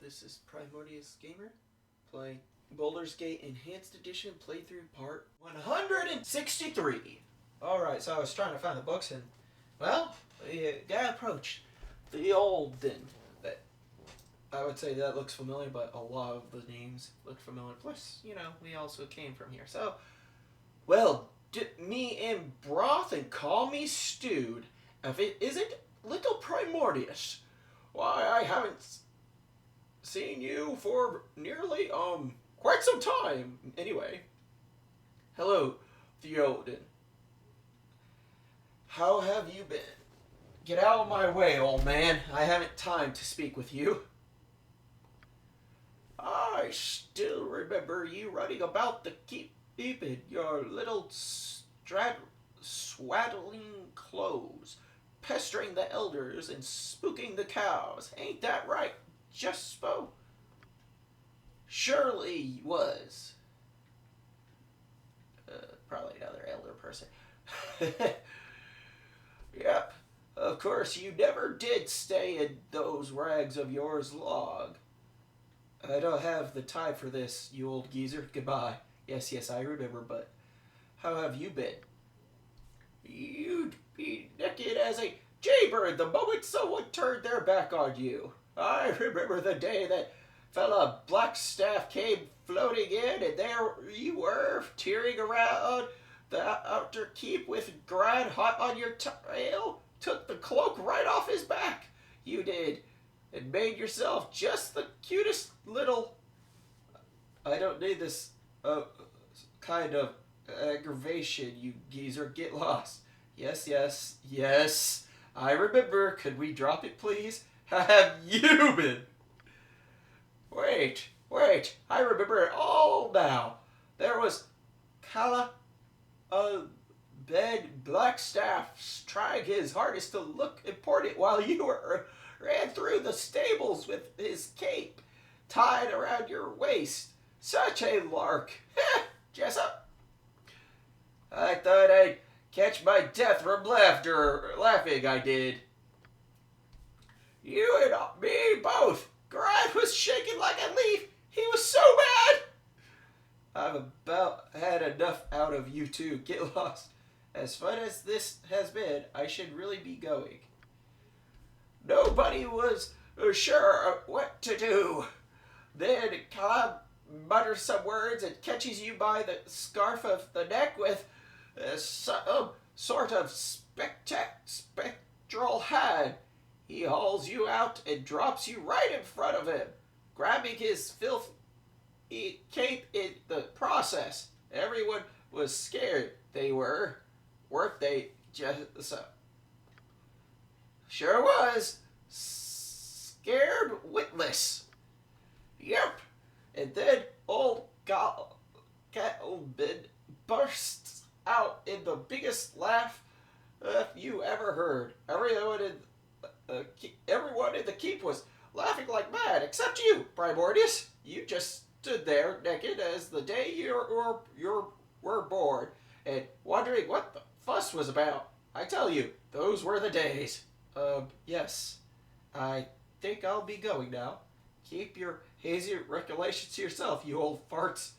This is Primordius Gamer, playing Baldur's Gate Enhanced Edition playthrough part 163. Alright, so I was trying to find the books and, well, the guy approached the Olden. That I would say that looks familiar, but a lot of the names look familiar. Plus, you know, we also came from here. So, well, dip me in broth and call me stewed. If it isn't little Primordius, why, I haven't seen you for nearly, quite some time. Anyway. Hello, Theoden. How have you been? Get out of my way, old man. I haven't time to speak with you. I still remember you running about the keep in your little swaddling clothes, pestering the elders and spooking the cows. Ain't that right, Jespo? Surely was. Probably another elder person. Yep. Of course, you never did stay in those rags of yours long. I don't have the time for this, you old geezer. Goodbye. Yes, I remember, but how have you been? You'd be naked as a jaybird the moment someone turned their back on you. I remember the day that fella Blackstaff came floating in, and there you were, tearing around the outer keep with Grad hot on your tail. Took the cloak right off his back. You did. And made yourself just the cutest little... I don't need this kind of aggravation, you geezer. Get lost. Yes. I remember. Could we drop it, please? How have you been? Wait. I remember it all now. There was Ben Blackstaff trying his hardest to look important while you ran through the stables with his cape tied around your waist. Such a lark. Jessup. I thought I'd catch my death from laughing, I did. You and me both. Grad was shaking like a leaf. He was so mad. I've about had enough out of you two. Get lost. As fun as this has been, I should really be going. Nobody was sure what to do. Then Caleb mutters some words and catches you by the scarf of the neck with some sort of spectral hand. He hauls you out and drops you right in front of him, grabbing his filthy cape in the process. Everyone was scared. They were. Weren't they, Jessup? Sure was. Scared witless. Yep. And then old Candlekeep bursts out in the biggest laugh you ever heard. Everyone in the keep was laughing like mad, except you, Primordius. You just stood there naked as the day you were born, and wondering what the fuss was about. I tell you, those were the days. Yes. I think I'll be going now. Keep your hazy recollections to yourself, you old farts.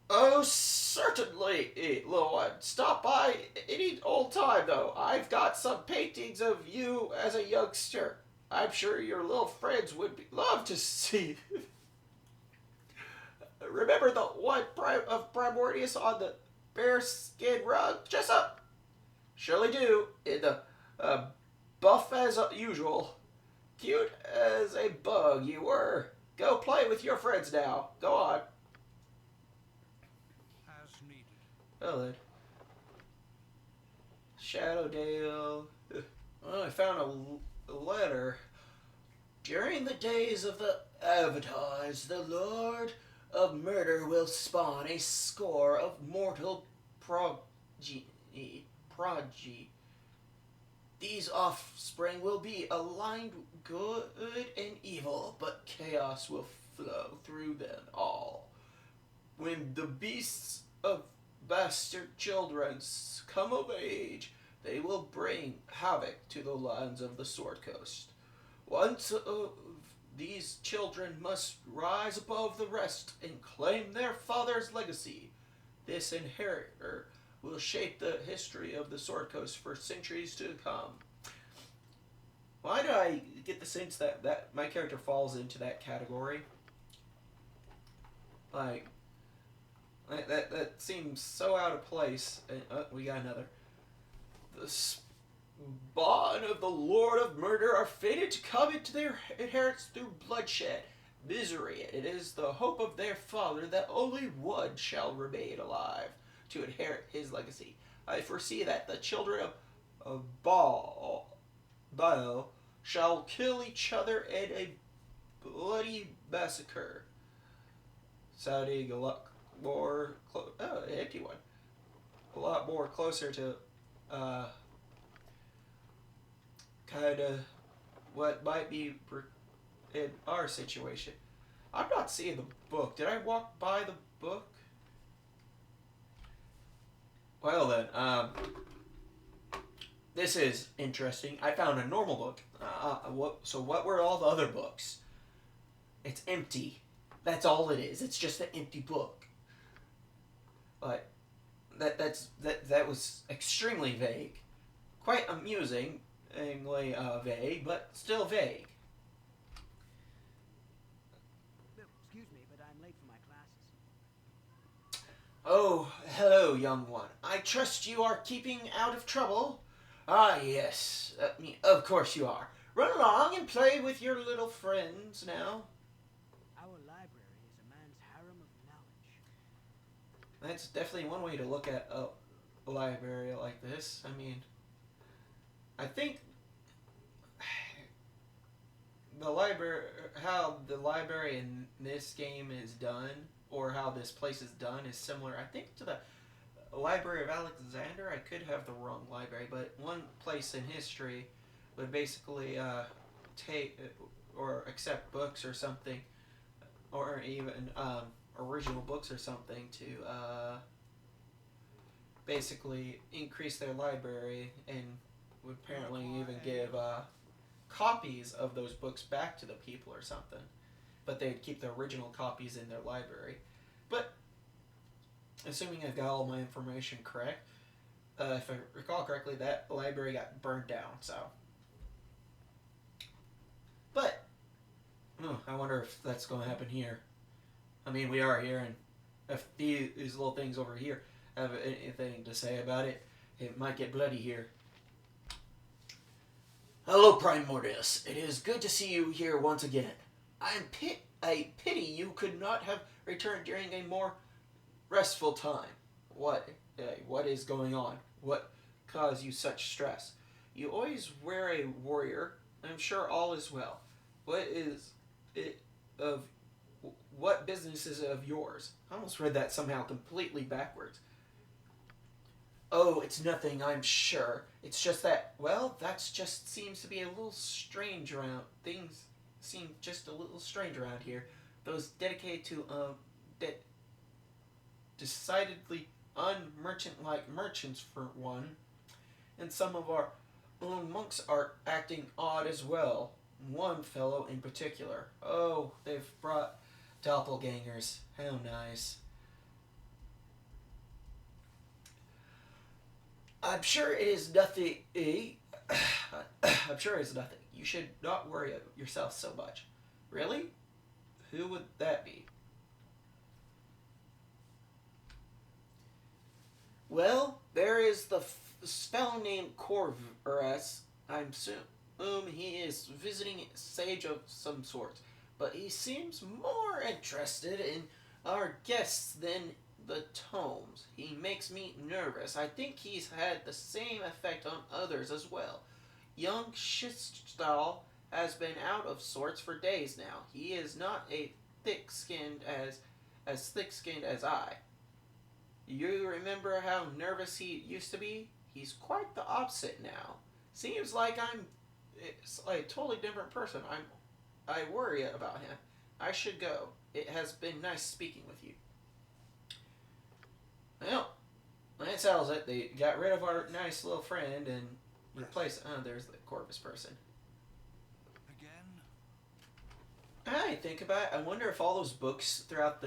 Oh, certainly, little one. Stop by any old time, though. I've got some paintings of you as a youngster. I'm sure your little friends would love to see. Remember the one of Primordius on the bearskin rug, Jessup? Surely do. In the buff as usual. Cute as a bug you were. Go play with your friends now. Go on. As needed. Well then. Shadowdale. Well, I found a letter. During the days of the Avatars, the Lord of Murder will spawn a score of mortal progeny. These offspring will be aligned good and evil, but chaos will flow through them all. When the beasts of bastard children come of age, They will bring havoc to the lands of the Sword Coast. Once these children must rise above the rest and claim their father's legacy. This inheritor will shape the history of the Sword Coast for centuries to come. Why do I get the sense that my character falls into that category? Like, that seems so out of place. We got another. The spawn of the Lord of Murder are fated to come into their inheritance through bloodshed, misery. It is the hope of their father that only one shall remain alive to inherit his legacy. I foresee that the children of Baal shall kill each other in a bloody massacre. Sounding a lot more empty one. A lot more closer to kind of what might be in our situation. I'm not seeing the book. Did I walk by the book? Well then, this is interesting. I found a normal book. So what were all the other books? It's empty. That's all it is. It's just an empty book. But that was extremely vague. Quite amusingly vague, but still vague. Excuse me, but I'm late for my classes. Oh, hello, young one. I trust you are keeping out of trouble. Ah, yes. Of course you are. Run along and play with your little friends now. Our library is a man's harem of knowledge. That's definitely one way to look at a library like this. I mean, I think how the library in this game is done, or how this place is done, is similar, I think, to the Library of Alexander. I could have the wrong library, but one place in history would basically take or accept books or something, or even original books or something to basically increase their library, and would apparently even give copies of those books back to the people or something. But they'd keep the original copies in their library. But assuming I've got all my information correct, if I recall correctly, that library got burned down, so. But, I wonder if that's going to happen here. I mean, we are here, and if these little things over here have anything to say about it, it might get bloody here. Hello, Primordius. It is good to see you here once again. I pity you could not have returned during a more restful time. What is going on? What caused you such stress? You always wear a warrior. I'm sure all is well. What business is it of yours? I almost read that somehow completely backwards. Oh, it's nothing, I'm sure. It's just that, well, that's just seems to be a little strange around. Things seem just a little strange around here. Those dedicated to, decidedly unmerchant-like merchants, for one. And some of our own monks are acting odd as well. One fellow in particular. Oh, they've brought doppelgangers. How nice. I'm sure it is nothing. I'm sure it's nothing. You should not worry yourself so much. Really? Who would that be? Well, there is the fellow named Corvus. I'm assume he is visiting a sage of some sort, but he seems more interested in our guests than the tomes. He makes me nervous. I think he's had the same effect on others as well. Young Schistall has been out of sorts for days now. He is not as thick-skinned as I. You remember how nervous he used to be? He's quite the opposite now. Seems like it's like a totally different person. I worry about him. I should go. It has been nice speaking with you. Well, That settles it. They got rid of our nice little friend and replaced. Oh, there's the Corvus person. I think about it. I wonder if all those books throughout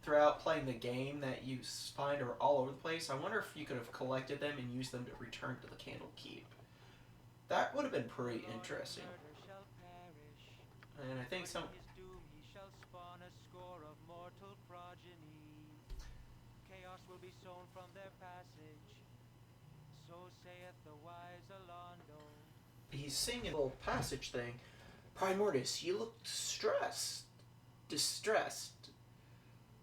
throughout playing the game that you find are all over the place. I wonder if you could have collected them and used them to return to the Candlekeep. That would have been pretty interesting. And I think some. Chaos will be sown from their passage. So saith the wise Alondo. He's singing a little passage thing. Primordius, you look stressed. Distressed.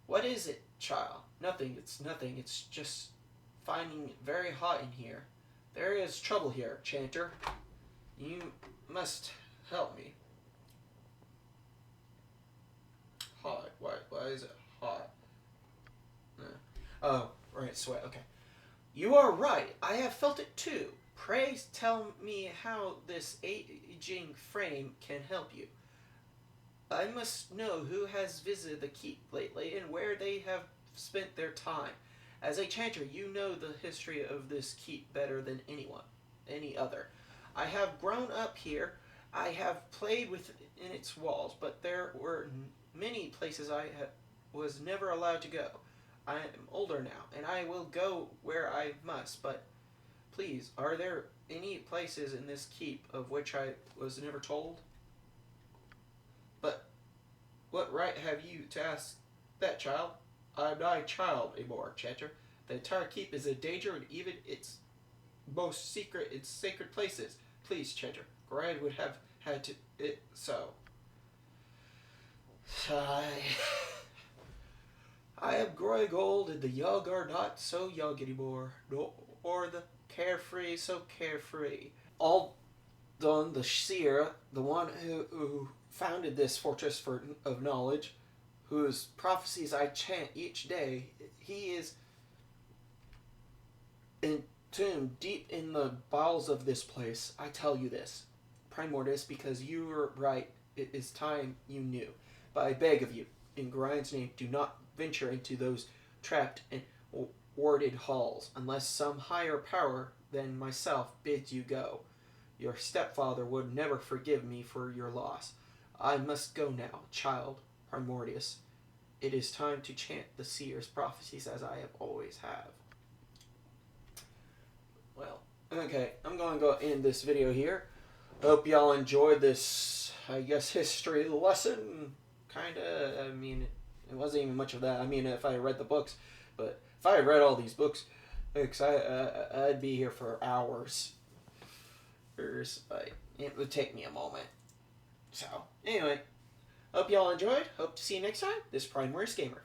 What is it, child? Nothing. It's nothing. It's just finding it very hot in here. There is trouble here, Chanter. You must help me. Hot. Why is it hot? Oh, right, sweat. Okay. You are right. I have felt it too. Pray tell me how this aging frame can help you. I must know who has visited the keep lately and where they have spent their time. As a chanter, you know the history of this keep better than any other. I have grown up here. I have played within its walls, but there were many places I was never allowed to go. I am older now, and I will go where I must, but please, are there any places in this keep of which I was never told? But what right have you to ask that, child? I am not a child anymore, Chanter. The entire keep is in danger, and even its most secret and sacred places. Please, Chanter, Grand would have had to it so. I am growing old, and the young are not so young anymore, nor the carefree so carefree. Aldon the seer, the one who founded this fortress of knowledge, whose prophecies I chant each day, he is entombed deep in the bowels of this place. I tell you this, Primordius, because you were right. It is time you knew. But I beg of you, in Grind's name, do not venture into those trapped and warded halls, unless some higher power than myself bids you go. Your stepfather would never forgive me for your loss. I must go now, child Primordius. It is time to chant the seer's prophecies as I have always have. Well, okay, I'm going to go end this video here. Hope y'all enjoyed this, I guess, history lesson. Kinda, I mean, it wasn't even much of that. I mean, if I had read the books, but if I had read all these books, I'd be here for hours. It would take me a moment. So, anyway, hope y'all enjoyed. Hope to see you next time. This is Primordius Gamer.